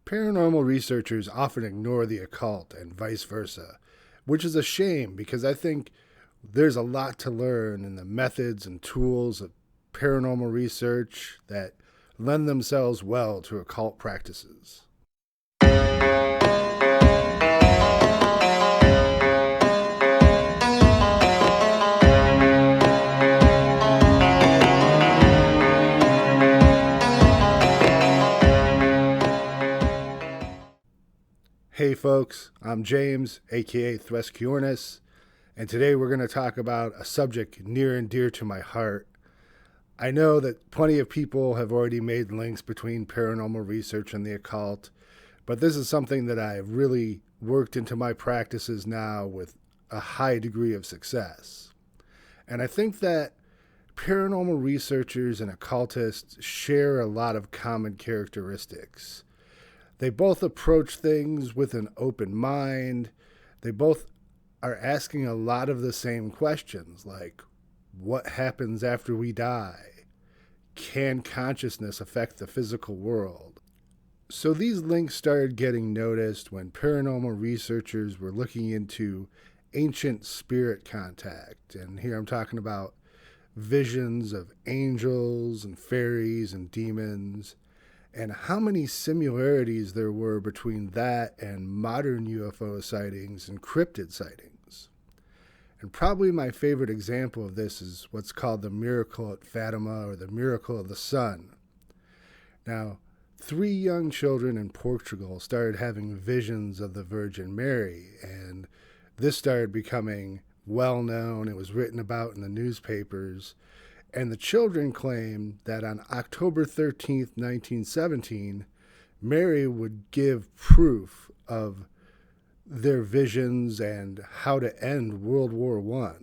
Paranormal researchers often ignore the occult and vice versa, which is a shame because I think there's a lot to learn in the methods and tools of paranormal research that lend themselves well to occult practices. Hey folks, I'm James, aka Thresciornis, and today we're going to talk about a subject near and dear to my heart. I know that plenty of people have already made links between paranormal research and the occult, but this is something that I've really worked into my practices now with a high degree of success. And I think that paranormal researchers and occultists share a lot of common characteristics. They both approach things with an open mind. They both are asking a lot of the same questions, like, what happens after we die? Can consciousness affect the physical world? So these links started getting noticed when paranormal researchers were looking into ancient spirit contact. And here I'm talking about visions of angels and fairies and demons, and how many similarities there were between that and modern UFO sightings and cryptid sightings. And probably my favorite example of this is what's called the miracle at Fatima, or the miracle of the sun. Now, 3 young children in Portugal started having visions of the Virgin Mary, and this started becoming well known. It was written about in the newspapers. And the children claimed that on October 13th, 1917, Mary would give proof of their visions and how to end World War I.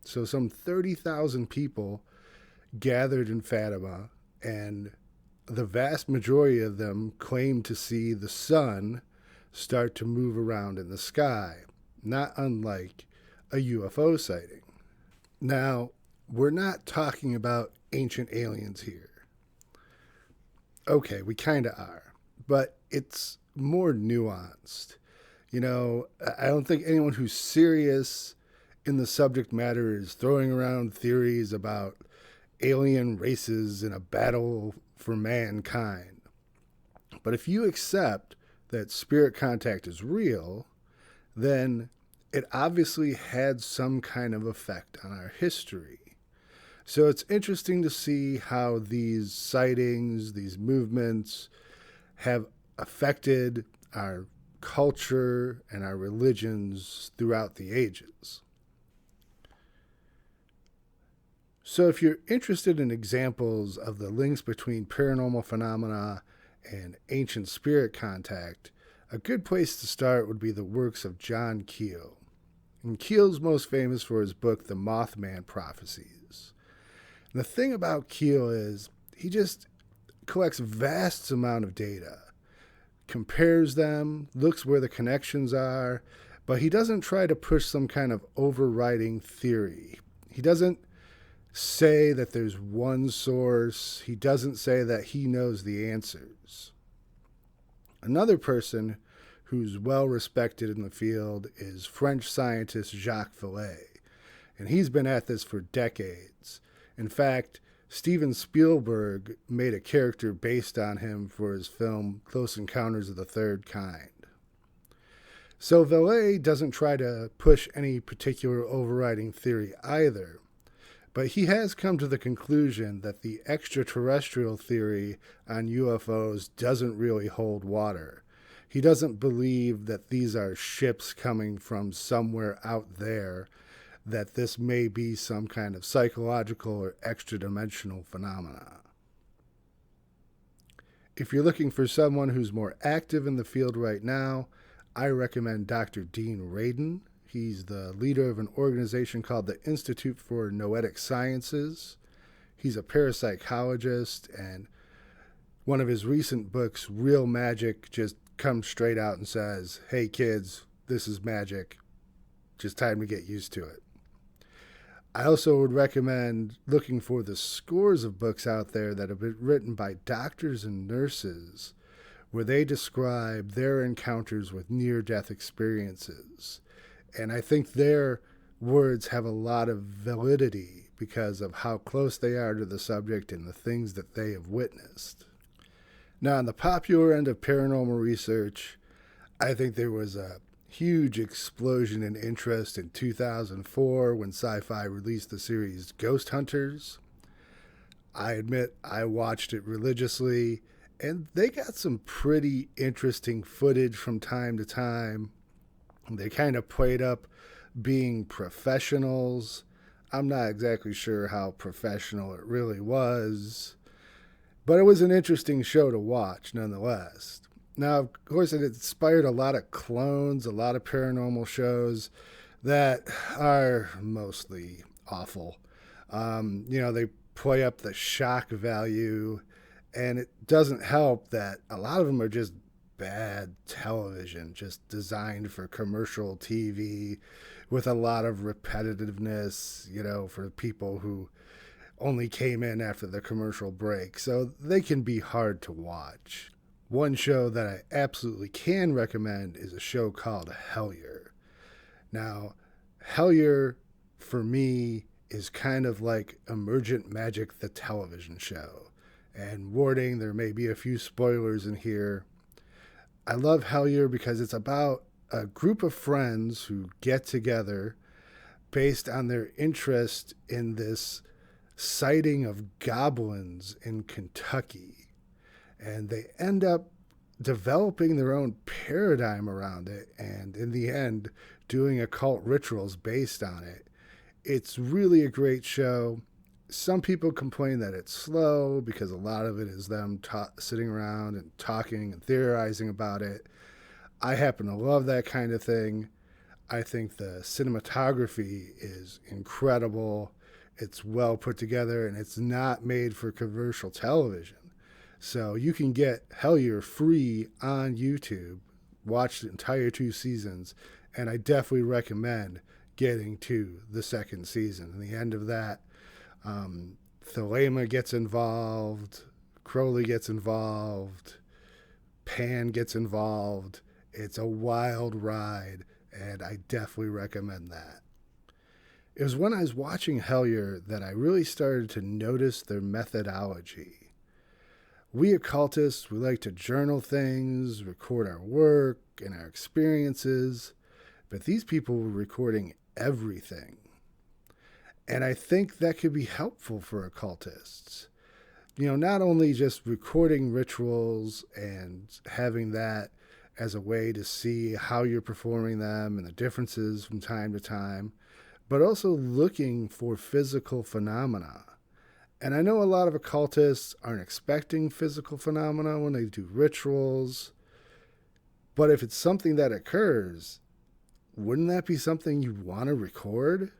So some 30,000 people gathered in Fatima, and the vast majority of them claimed to see the sun start to move around in the sky, not unlike a UFO sighting. Now, we're not talking about ancient aliens here. Okay, we kind of are, but it's more nuanced. You know, I don't think anyone who's serious in the subject matter is throwing around theories about alien races in a battle for mankind. But if you accept that spirit contact is real, then it obviously had some kind of effect on our history. So it's interesting to see how these sightings, these movements, have affected our culture and our religions throughout the ages. So if you're interested in examples of the links between paranormal phenomena and ancient spirit contact, a good place to start would be the works of John Keel. And Keel's most famous for his book, The Mothman Prophecies. The thing about Keel is he just collects vast amount of data, compares them, looks where the connections are, but he doesn't try to push some kind of overriding theory. He doesn't say that there's one source. He doesn't say that he knows the answers. Another person who's well respected in the field is French scientist Jacques Vallée, and he's been at this for decades. In fact, Steven Spielberg made a character based on him for his film Close Encounters of the Third Kind. So Vallée doesn't try to push any particular overriding theory either, but he has come to the conclusion that the extraterrestrial theory on UFOs doesn't really hold water. He doesn't believe that these are ships coming from somewhere out there, that this may be some kind of psychological or extra-dimensional phenomena. If you're looking for someone who's more active in the field right now, I recommend Dr. Dean Radin. He's the leader of an organization called the Institute for Noetic Sciences. He's a parapsychologist, and one of his recent books, Real Magic, just comes straight out and says, hey kids, this is magic. Just time to get used to it. I also would recommend looking for the scores of books out there that have been written by doctors and nurses where they describe their encounters with near-death experiences. And I think their words have a lot of validity because of how close they are to the subject and the things that they have witnessed. Now, on the popular end of paranormal research, I think there was a huge explosion in interest in 2004 when Sci-Fi released the series Ghost Hunters. I admit I watched it religiously, and they got some pretty interesting footage from time to time. They kind of played up being professionals. I'm not exactly sure how professional it really was, but it was an interesting show to watch nonetheless. Now, of course, it inspired a lot of clones, a lot of paranormal shows that are mostly awful. They play up the shock value, and it doesn't help that a lot of them are just bad television, just designed for commercial TV with a lot of repetitiveness, for people who only came in after the commercial break. So they can be hard to watch. One show that I absolutely can recommend is a show called Hellier. Now, Hellier, for me, is kind of like Emergent Magic, the television show. And warning, there may be a few spoilers in here. I love Hellier because it's about a group of friends who get together based on their interest in this sighting of goblins in Kentucky. And they end up developing their own paradigm around it, and in the end, doing occult rituals based on it. It's really a great show. Some people complain that it's slow because a lot of it is them sitting around and talking and theorizing about it. I happen to love that kind of thing. I think the cinematography is incredible. It's well put together, and it's not made for commercial television. So you can get Hellier free on YouTube, watch the entire 2 seasons, and I definitely recommend getting to the 2nd season. And the end of that, Thelema gets involved, Crowley gets involved, Pan gets involved. It's a wild ride, and I definitely recommend that. It was when I was watching Hellier that I really started to notice their methodology. We occultists, we like to journal things, record our work and our experiences, but these people were recording everything. And I think that could be helpful for occultists. Not only just recording rituals and having that as a way to see how you're performing them and the differences from time to time, but also looking for physical phenomena. And I know a lot of occultists aren't expecting physical phenomena when they do rituals, but if it's something that occurs, wouldn't that be something you want to record?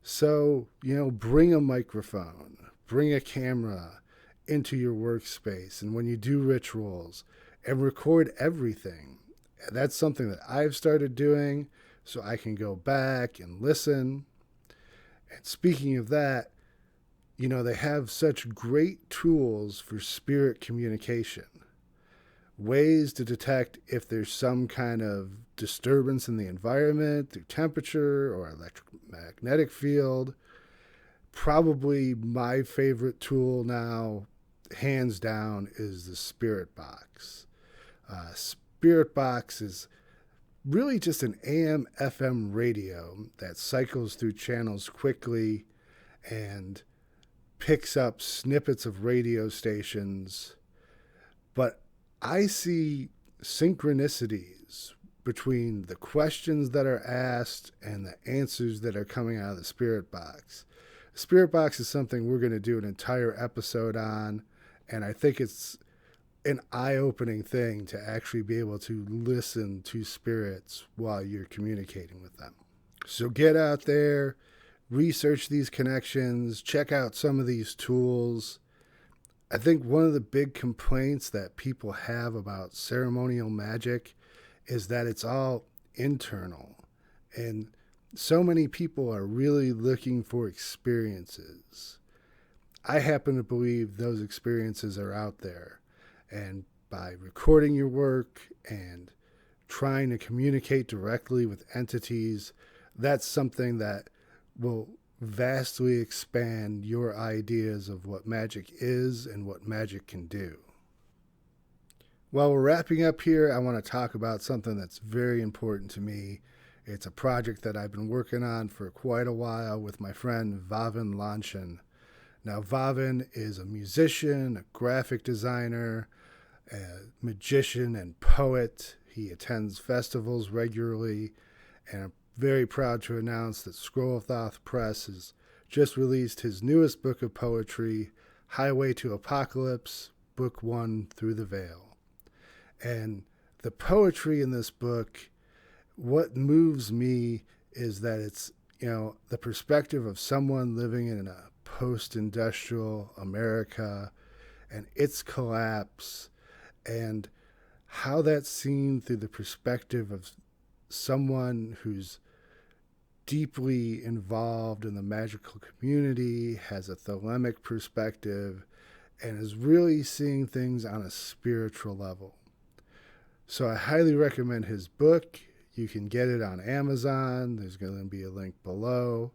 So, bring a microphone, bring a camera into your workspace, and when you do rituals, and record everything. That's something that I've started doing so I can go back and listen. And speaking of that, they have such great tools for spirit communication. Ways to detect if there's some kind of disturbance in the environment through temperature or electromagnetic field. Probably my favorite tool now, hands down, is the Spirit Box. Spirit Box is really just an AM/FM radio that cycles through channels quickly and picks up snippets of radio stations. But I see synchronicities between the questions that are asked and the answers that are coming out of the Spirit Box. The Spirit Box is something we're going to do an entire episode on, and I think it's an eye-opening thing to actually be able to listen to spirits while you're communicating with them. So get out there, research these connections, check out some of these tools. I think one of the big complaints that people have about ceremonial magic is that it's all internal. And so many people are really looking for experiences. I happen to believe those experiences are out there. And by recording your work and trying to communicate directly with entities, that's something that will vastly expand your ideas of what magic is and what magic can do. While we're wrapping up here, I want to talk about something that's very important to me. It's a project that I've been working on for quite a while with my friend Vavin Lanchin. Now, Vavin is a musician, a graphic designer, a magician, and poet. He attends festivals regularly, and I'm very proud to announce that Scroll of Thoth Press has just released his newest book of poetry, Highway to Apocalypse, Book 1, Through the Veil. And the poetry in this book, what moves me is that it's, the perspective of someone living in a post-industrial America and its collapse, and how that's seen through the perspective of someone who's deeply involved in the magical community, has a thelemic perspective, and is really seeing things on a spiritual level. So I highly recommend his book. You can get it on Amazon. There's going to be a link below.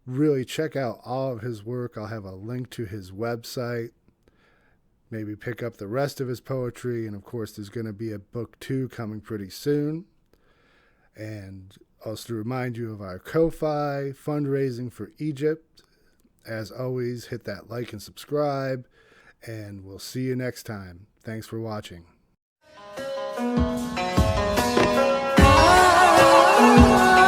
Really check out all of his work. I'll have a link to his website. Maybe pick up the rest of his poetry. And of course, there's going to be a book 2 coming pretty soon. And also to remind you of our Ko-Fi fundraising for Egypt. As always, hit that like and subscribe. And we'll see you next time. Thanks for watching. Oh